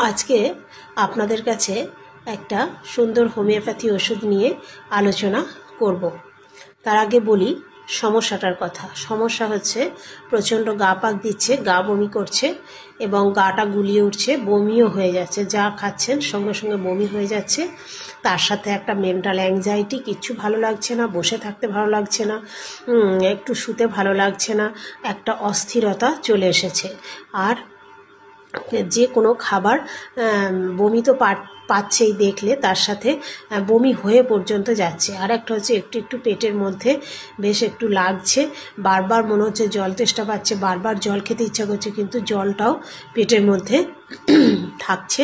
আজকে আপনাদের কাছে একটা সুন্দর হোমিওপ্যাথি ওষুধ নিয়ে আলোচনা করব। তার আগে বলি সমস্যাটার কথা। সমস্যা হচ্ছে প্রচণ্ড গা পাক দিচ্ছে, গা বমি করছে এবং গাটা গুলিয়ে উঠছে, বমিও হয়ে যাচ্ছে। যা খাচ্ছেন সঙ্গে সঙ্গে বমি হয়ে যাচ্ছে। তার সাথে একটা মেন্টাল অ্যাংজাইটি, কিচ্ছু ভালো লাগছে না, বসে থাকতে ভালো লাগছে না, একটু শুতে ভালো লাগছে না, একটা অস্থিরতা চলে এসেছে। আর যে কোনো খাবার বমি তো পাচ্ছেই দেখলে, তার সাথে বমি হয়ে পর্যন্ত যাচ্ছে। আর একটা হচ্ছে একটু একটু পেটের মধ্যে বেশ একটু লাগছে, বারবার মনে হচ্ছে জল তেষ্টা পাচ্ছে, বারবার জল খেতে ইচ্ছা করছে, কিন্তু জলটাও পেটের মধ্যে থাকছে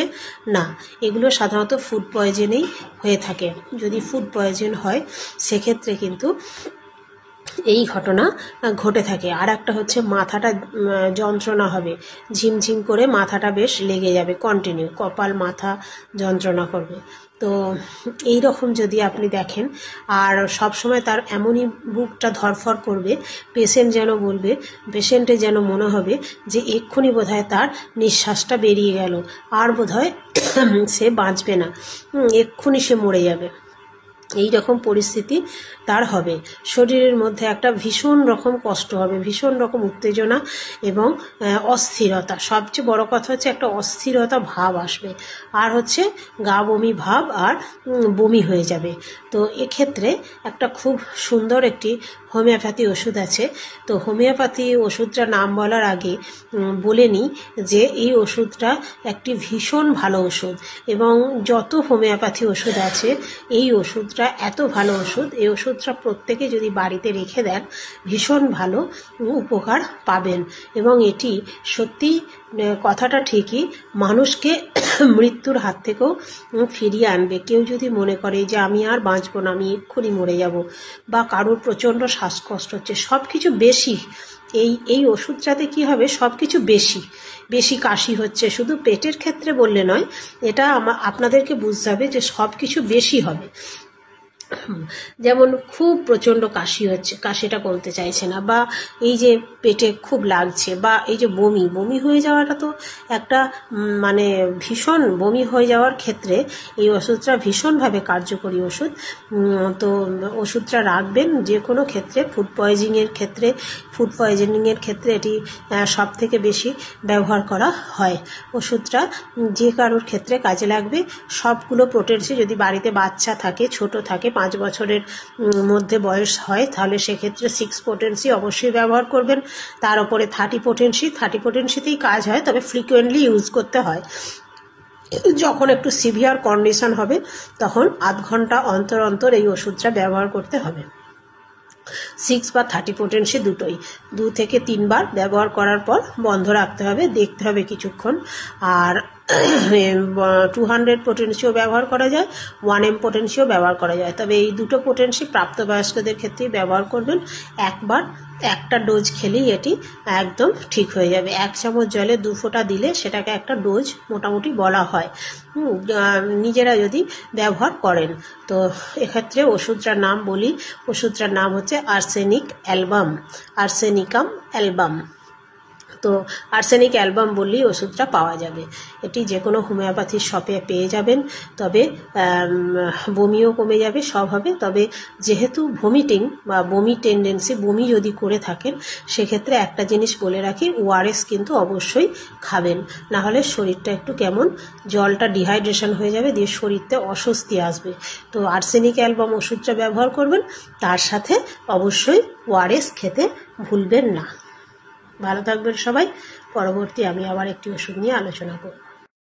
না। এগুলো সাধারণত ফুড পয়জনেই হয়ে থাকে। যদি ফুড পয়জন হয় সেক্ষেত্রে কিন্তু এই ঘটনা ঘটে থাকে। আর একটা হচ্ছে মাথাটা যন্ত্রণা হবে, ঝিমঝিম করে মাথাটা বেশ লেগে যাবে, কন্টিনিউ কপাল মাথা যন্ত্রণা করবে। তো এই রকম যদি আপনি দেখেন, আর সব সময় তার এমনই বুকটা ধরফর করবে, পেশেন্ট যেন বলবে, পেশেন্টের যেন মনে হবে যে এক্ষুনি বোধহয় তার নিঃশ্বাসটা বেরিয়ে গেল, আর বোধহয় সে বাঁচবে না, এক্ষুনি সে মরে যাবে, এই রকম পরিস্থিতি তার হবে। শরীরের মধ্যে একটা ভীষণ রকম কষ্ট হবে, ভীষণ রকম উত্তেজনা এবং অস্থিরতা। সবচেয়ে বড় কথা হচ্ছে একটা অস্থিরতা ভাব আসবে, আর হচ্ছে গা বমি ভাব, আর বমি হয়ে যাবে। তো এক্ষেত্রে একটা খুব সুন্দর একটি হোমিওপ্যাথি ওষুধ আছে। তো হোমিওপ্যাথি ওষুধটার নাম বলার আগে বলে নিই যে এই ওষুধটা একটি ভীষণ ভালো ওষুধ, এবং যত হোমিওপ্যাথি ওষুধ আছে এই ওষুধটা এত ভালো ওষুধ। এই ওষুধটা প্রত্যেকে যদি বাড়িতে রেখে দেন ভীষণ ভালো উপকার পাবেন, এবং এটি সত্যি কথাটা ঠিকই মানুষকে মৃত্যুর হাত থেকেও ফিরিয়ে আনবে। কেউ যদি মনে করে যে আমি আর বাঁচবো না, আমি এক্ষুনি মরে যাব, বা কারোর প্রচণ্ড শ্বাসকষ্ট হচ্ছে, সব কিছু বেশি, এই ওষুধটাতে কি হবে, সব কিছু বেশি কাশি হচ্ছে, শুধু পেটের ক্ষেত্রে বললে নয়, এটা আপনাদেরকে বুঝতে হবে যে সব কিছু বেশি হবে। যেমন খুব প্রচণ্ড কাশি হচ্ছে, কাশিটা কমতে চাইছে না, বা এই যে পেটে খুব লাগছে, বা এই যে বমি হয়ে যাওয়াটা তো একটা মানে ভীষণ, বমি হয়ে যাওয়ার ক্ষেত্রে এই ওষুধটা ভীষণভাবে কার্যকরী ওষুধ। তো ওষুধটা রাখবেন যে কোনো ক্ষেত্রে। ফুড পয়জনিংয়ের ক্ষেত্রে এটি সব থেকে বেশি ব্যবহার করা হয়। ওষুধটা যে কারোর ক্ষেত্রে কাজে লাগবে। সবগুলো পোটেন্সি, যদি বাড়িতে বাচ্চা থাকে, ছোট থাকে, 5 বছরের মধ্যে বয়স হয়, তাহলে সেক্ষেত্রে 6 পোটেন্সি অবশ্যই ব্যবহার করবেন। তার উপরে 30 পোটেন্সিতেই কাজ হয়, তবে ফ্রিকুয়েন্টলি ইউজ করতে হয়। যখন একটু সিভিয়ার কন্ডিশন হবে তখন আধ ঘন্টা অন্তর অন্তর এই ওষুধটা ব্যবহার করতে হবে। 6 বা 30 পোটেন্সি দুটোই 2 থেকে 3 বার ব্যবহার করার পর বন্ধ রাখতে হবে, দেখতে হবে কিছুক্ষণ। আর 200 পোটেন্সিও ব্যবহার করা যায়, 1M পোটেন্সিও ব্যবহার করা যায়, তবে এই দুটো পোটেন্সি প্রাপ্তবয়স্কদের ক্ষেত্রেই ব্যবহার করবেন। একবার একটা ডোজ খেলেই এটি একদম ঠিক হয়ে যাবে। 1 চামচ জলে 2 ফোঁটা দিলে সেটাকে একটা ডোজ মোটামুটি বলা হয়, নিজেরা যদি ব্যবহার করেন। তো এক্ষেত্রে ওষুধটার নাম বলি, ওষুধটার নাম হচ্ছে আর্সেনিকাম অ্যালবাম। তো আর্সেনিক অ্যালবাম বললেই ওষুধটা পাওয়া যাবে। এটি যে কোনো হোমিওপ্যাথির শপে পেয়ে যাবেন। তবে বমিও কমে যাবে, সব হবে। তবে যেহেতু ভমিটিং বা বমি টেন্ডেন্সি, বমি যদি করে থাকেন, সেক্ষেত্রে একটা জিনিস বলে রাখি, ওআরএস কিন্তু অবশ্যই খাবেন, না হলে শরীরটা একটু কেমন, জলটা ডিহাইড্রেশন হয়ে যাবে, দিয়ে শরীরতে অস্বস্তি আসবে। তো আর্সেনিক অ্যালবাম ওষুধটা ব্যবহার করবেন, তার সাথে অবশ্যই ওআরএস খেতে ভুলবেন না। ভালো থাকবেন সবাই। পরবর্তী আমি আবার একটি ওষুধ নিয়ে আলোচনা করব।